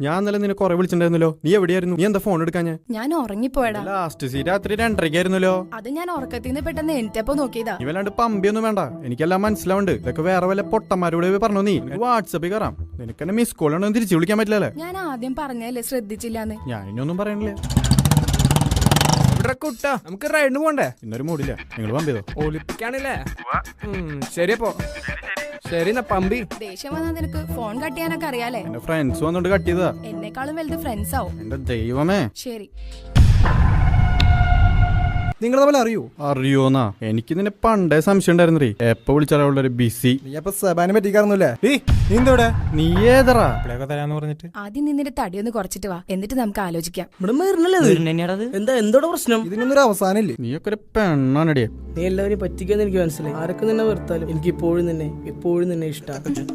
ഞാൻ ഇന്നലെ നിന്നെ കുറെ വിളിച്ചിട്ടുണ്ടായിരുന്നല്ലോ. നീ എവിടെയായിരുന്നു? നീ എന്താ ഫോൺ എടുക്കാഞ്ഞ? ഞാൻ ഉറങ്ങിപ്പോയടാ. ലാസ്റ്റ് സീറ്റ് രാത്രി 2:30 അത് ഞാൻ ഉറക്കത്തിന്ന് പെട്ടെന്ന് എനിറ്റപ്പോ നോക്കിയതാ. നീ വല്ലാണ്ട് പമ്പിയൊന്നും വേണ്ട, എനിക്കെല്ലാം മനസ്സിലാവുണ്ട്. ഇതൊക്കെ വേറെ വല്ല പൊട്ടന്മാരോട് പറഞ്ഞു. നീ വാട്സപ്പിൽ കയറാം. നിനക്ക് എന്നെ മിസ് കോൾ ആണോ തിരിച്ചു വിളിക്കാൻ പറ്റില്ലല്ലേ? ഞാൻ ആദ്യം പറഞ്ഞല്ലേ ശ്രദ്ധിച്ചില്ലാന്ന്. ഞാൻ ഇനിയൊന്നും പറയണില്ലേ. കുട്ടാ നമുക്ക് റൈഡിന് പോണ്ടേ? ഇന്നൊരു മൂടില്ല, നിങ്ങൾ പമ്പ് ചെയ്തോ. ഒളിപ്പിക്കാണല്ലേ? ശരിയപ്പോ ശരി എന്നാ പമ്പി. ദേഷ്യം വന്നാൽ നിനക്ക് ഫോൺ കട്ട് ചെയ്യാനൊക്കെ അറിയാലേ. എന്റെ ഫ്രണ്ട്സ് വന്നോണ്ട് കട്ട് ചെയ്തതാ. എന്നെക്കാളും വലുത് ഫ്രണ്ട്സ് ആവും. എന്റെ ദൈവമേ. ശരി, നിങ്ങൾ തമ്മിൽ അറിയോന്നാ? എനിക്ക് നിന്നെ പണ്ടേ സംശയം ഉണ്ടായിരുന്നേ. എപ്പോ വിളിച്ചാലും ബിസി. സബാനെ പറ്റിക്കാറൊന്നുമില്ലേ? നീ ഏതറാ തരാന്ന് പറഞ്ഞിട്ട് ആദ്യം നിന്നിന്റെ തടിയൊന്ന് കുറച്ചിട്ട് വാ, എന്നിട്ട് നമുക്ക് ആലോചിക്കാം. എന്തോടെ പ്രശ്നം? ഇതിനൊന്നൊരു അവസാനമില്ലേ? നീയൊക്കെ ഒരു പെണ്ണാണടിയെ. നീ എല്ലാവരും പറ്റിക്കാന്ന് എനിക്ക് മനസ്സിലായി. ആരൊക്കെ നിന്നെ വെറുത്താലും എനിക്ക് എപ്പോഴും നിന്നെ ഇഷ്ടമാണ്.